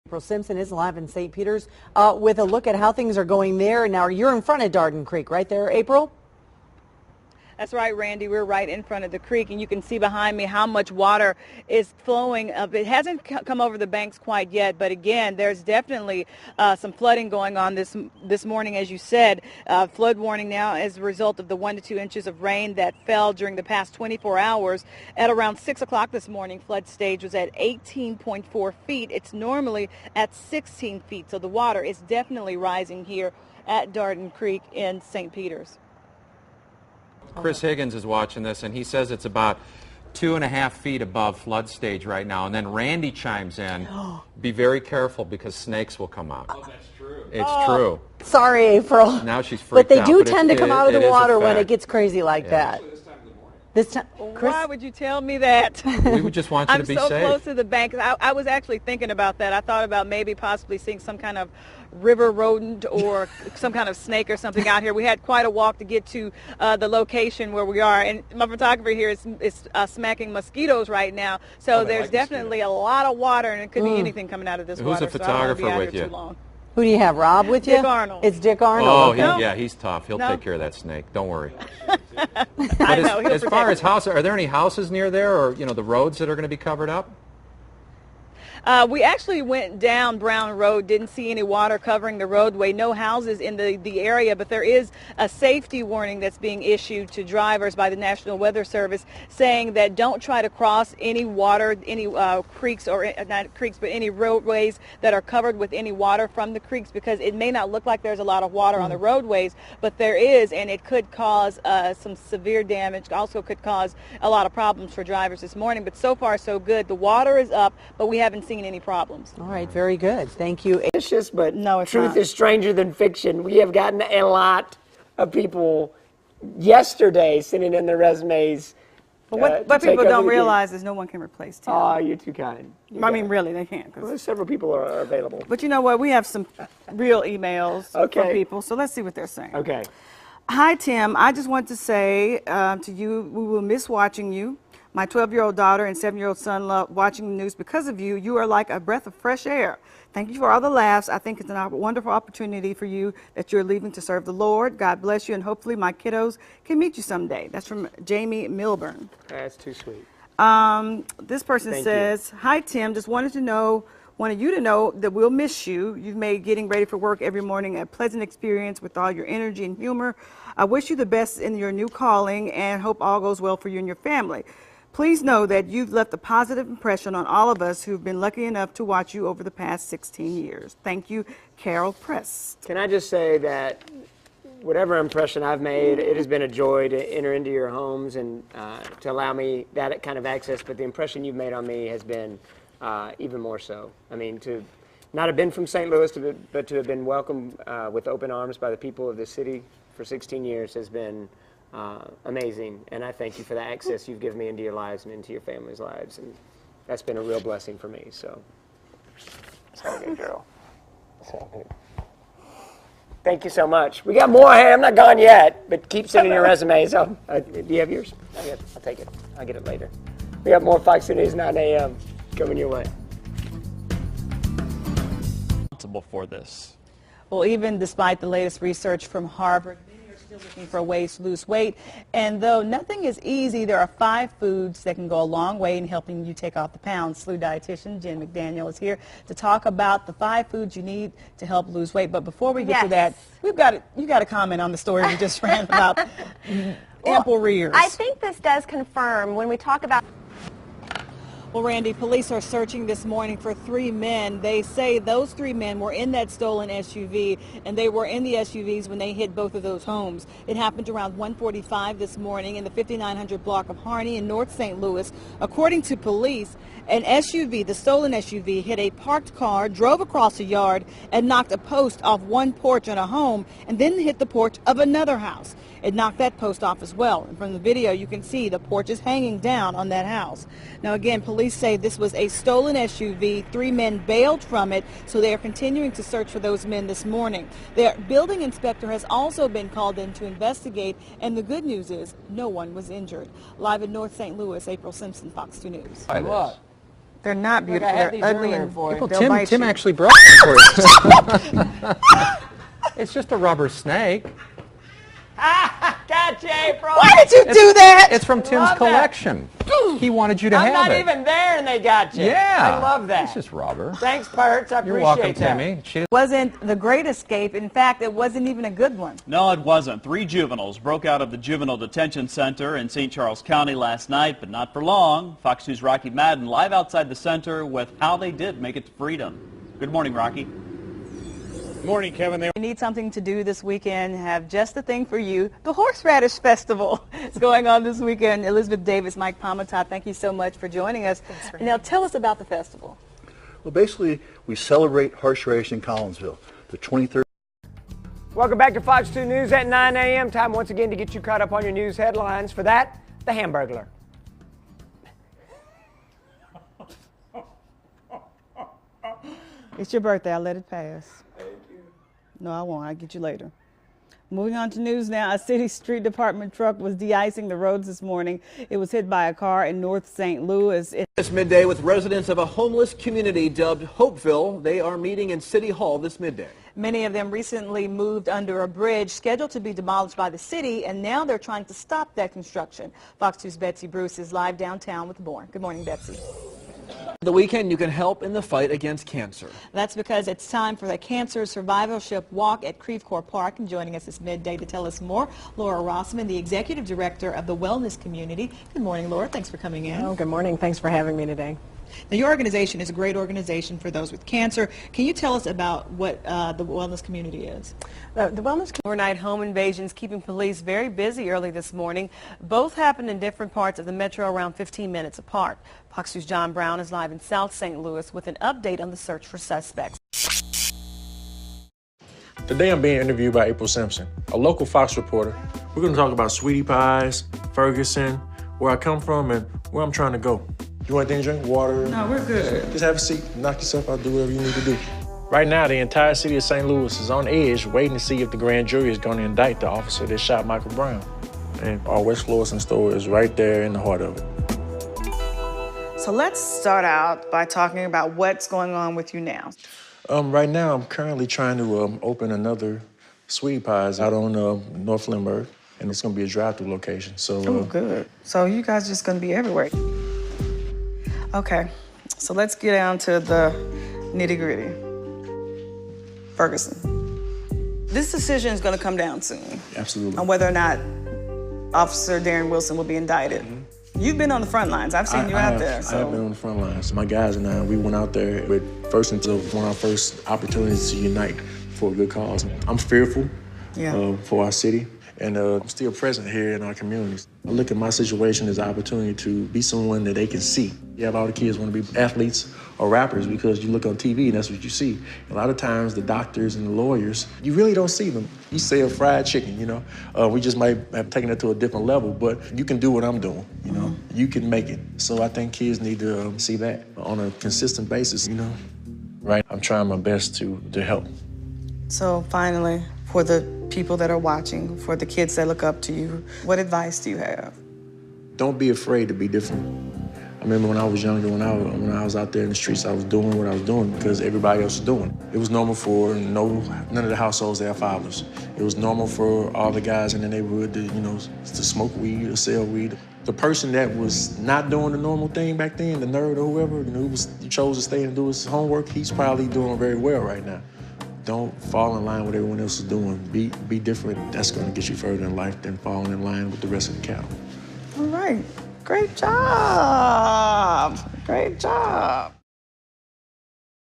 April Simpson is live in St. Peters with a look at how things are going there. Now, you're in front of Darden Creek, right there, April? That's right, Randy. We're right in front of the creek, and you can see behind me how much water is flowing. It hasn't come over the banks quite yet, but again, there's definitely some flooding going on this morning, as you said. Flood warning now as a result of the 1 to 2 inches of rain that fell during the past 24 hours. At around 6 o'clock this morning, flood stage was at 18.4 feet. It's normally at 16 feet, so the water is definitely rising here at Darden Creek in St. Peters. Chris Higgins is watching this, and he says it's about 2.5 feet above flood stage right now. And then Randy chimes in, be very careful because snakes will come out. Oh, that's true. It's true. Sorry, April. Now she's freaked out. out. But they do tend to come out of the water when it gets crazy like that. This time, Chris? Why would you tell me that? We would just want you to be safe. I'm so close to the bank. I was actually thinking about that. I thought about maybe possibly seeing some kind of river rodent or some kind of snake or something out here. We had quite a walk to get to the location where we are, and my photographer here is smacking mosquitoes right now. So there's definitely a lot of water, and it could be anything coming out of this water. Who's the photographer so I don't with you? you? Too long. Who do you have, Rob, with you? Dick Arnold. It's Dick Arnold. Oh, okay. yeah, he's tough. He'll take care of that snake. Don't worry. I know, as far as houses, are there any houses near there, or the roads that are going to be covered up? We actually went down Brown Road, didn't see any water covering the roadway, no houses in the area, but there is a safety warning that's being issued to drivers by the National Weather Service saying that don't try to cross any water, any creeks, or not creeks, but any roadways that are covered with any water from the creeks, because it may not look like there's a lot of water on the roadways, but there is, and it could cause some severe damage, also could cause a lot of problems for drivers this morning. But so far so good. The water is up, but we haven't seen any problems. All right, very good. Thank you. But no, it's truth not. is stranger than fiction. We have gotten a lot of people yesterday sending in their resumes. But what people don't realize is no one can replace Tim. Oh, you're too kind. I mean, really, they can't. Well, several people are available. But you know what? We have some real emails from people, so let's see what they're saying. Okay. Hi, Tim. I just want to say to you, we will miss watching you. My 12-year-old daughter and 7-year-old son love watching the news because of you. You are like a breath of fresh air. Thank you for all the laughs. I think it's a wonderful opportunity for you that you're leaving to serve the Lord. God bless you, and hopefully my kiddos can meet you someday. That's from Jamie Milburn. That's too sweet. This person says, hi, Tim. Just wanted you to know that we'll miss you. You've made getting ready for work every morning a pleasant experience with all your energy and humor. I wish you the best in your new calling and hope all goes well for you and your family. Please know that you've left a positive impression on all of us who've been lucky enough to watch you over the past 16 years. Thank you, Carol Prest. Can I just say that whatever impression I've made, it has been a joy to enter into your homes and to allow me that kind of access, but the impression you've made on me has been even more so. I mean, to not have been from St. Louis, but to have been welcomed with open arms by the people of this city for 16 years has been amazing, and I thank you for the access you've given me into your lives and into your family's lives, and that's been a real blessing for me. So, it's all good, girl. It's all good. Thank you so much. We got more. Hey, I'm not gone yet, but keep sending your resumes. Do you have yours? I'll take it. I'll get it later. We got more Fox News 9 a.m. coming your way. For this. Well, even despite the latest research from Harvard, many are still looking for ways to lose weight. And though nothing is easy, there are 5 foods that can go a long way in helping you take off the pounds. SLU dietitian Jen McDaniel is here to talk about the 5 foods you need to help lose weight. But before we get to that, you got to comment on the story we just ran about ample rears. I think this does confirm when we talk about. Well, Randy, police are searching this morning for 3 men. They say those 3 men were in that stolen SUV, and they were in the SUVs when they hit both of those homes. It happened around 1:45 this morning in the 5900 block of Harney in North St. Louis. According to police, an SUV, the stolen SUV, hit a parked car, drove across a yard, and knocked a post off one porch on a home, and then hit the porch of another house. It knocked that post off as well. And from the video, you can see the porch is hanging down on that house. Now, again, police say this was a stolen SUV. 3 men bailed from it, so they are continuing to search for those men this morning. Their building inspector has also been called in to investigate, and the good news is no one was injured. Live in North St. Louis, April Simpson, Fox 2 News. They're not Look, beautiful. I had They're these ugly earlier and for you. Well, they'll bite Tim you. actually brought them for you. It's just a rubber snake. Gotcha, April. Why did you do that? It's from Tim's Love that. collection. He wanted you to I'm have not it. even there and they got you. Yeah. I love that. It's just rubber. Thanks, Perts. I You're appreciate welcome, that. Timmy. She Wasn't the great escape. In fact, it wasn't even a good one. No, it wasn't. 3 juveniles broke out of the Juvenile Detention Center in St. Charles County last night, but not for long. Fox News' Rocky Madden live outside the center with how they did make it to freedom. Good morning, Rocky. Morning, Kevin. You need something to do this weekend, have just the thing for you. The Horseradish Festival is going on this weekend. Elizabeth Davis, Mike Palmatodd, thank you so much for joining us. Now tell us about the festival. Well, basically, we celebrate horseradish in Collinsville, the 23rd. Welcome back to Fox 2 News at 9 a.m. Time once again to get you caught up on your news headlines. For that, the Hamburglar. It's your birthday. I'll let it pass. Thank you. No, I won't. I'll get you later. Moving on to news now. A city street department truck was de-icing the roads this morning. It was hit by a car in North St. Louis. This midday with residents of a homeless community dubbed Hopeville. They are meeting in City Hall this midday. Many of them recently moved under a bridge scheduled to be demolished by the city, and now they're trying to stop that construction. Fox 2's Betsy Bruce is live downtown with more. Good morning, Betsy. The weekend, you can help in the fight against cancer. That's because it's time for the Cancer Survivorship Walk at Creve Coeur Park. And joining us this midday to tell us more, Laura Rossman, the Executive Director of the Wellness Community. Good morning, Laura. Thanks for coming in. Oh, good morning. Thanks for having me today. Now, your organization is a great organization for those with cancer. Can you tell us about what the Wellness Community is? The Wellness Overnight home invasions keeping police very busy early this morning. Both happened in different parts of the metro around 15 minutes apart. Fox News' John Brown is live in South St. Louis with an update on the search for suspects. Today I'm being interviewed by April Simpson, a local Fox reporter. We're going to talk about sweetie pies, Ferguson, where I come from, and where I'm trying to go. You want anything to drink? Water? No, we're good. Just have a seat, knock yourself out, do whatever you need to do. Right now, the entire city of St. Louis is on edge, waiting to see if the grand jury is going to indict the officer that shot Michael Brown. And our West Florissant store is right there in the heart of it. So let's start out by talking about what's going on with you now. Right now, I'm currently trying to open another sweetie pies out on North Lindbergh, and it's going to be a drive-through location. So, Oh, good. So you guys just going to be everywhere. Okay, so let's get down to the nitty-gritty. Ferguson. This decision is going to come down soon. Absolutely. On whether or not Officer Darren Wilson will be indicted. You've been on the front lines. I've seen you out there. I have been on the front lines. My guys and I, we went out there with one of our first opportunities to unite for a good cause. I'm fearful for our city, and I'm still present here in our communities. I look at my situation as an opportunity to be someone that they can see. You have all the kids want to be athletes or rappers because you look on TV and that's what you see. A lot of times the doctors and the lawyers, you really don't see them. You sell fried chicken, you know. We just might have taken it to a different level, but you can do what I'm doing, you know. You can make it. So I think kids need to see that on a consistent basis, you know. Right? I'm trying my best to help. So finally, for the people that are watching, for the kids that look up to you, what advice do you have? Don't be afraid to be different. I remember when I was younger, when I was out there in the streets, I was doing what I was doing because everybody else was doing it. It was normal for none of the households to have fathers. It was normal for all the guys in the neighborhood to, you know, to smoke weed or sell weed. The person that was not doing the normal thing back then, the nerd or whoever, you know, who chose to stay and do his homework, he's probably doing very well right now. Don't fall in line with everyone else is doing. Be different. That's going to get you further in life than falling in line with the rest of the cattle. All right. Great job. Great job.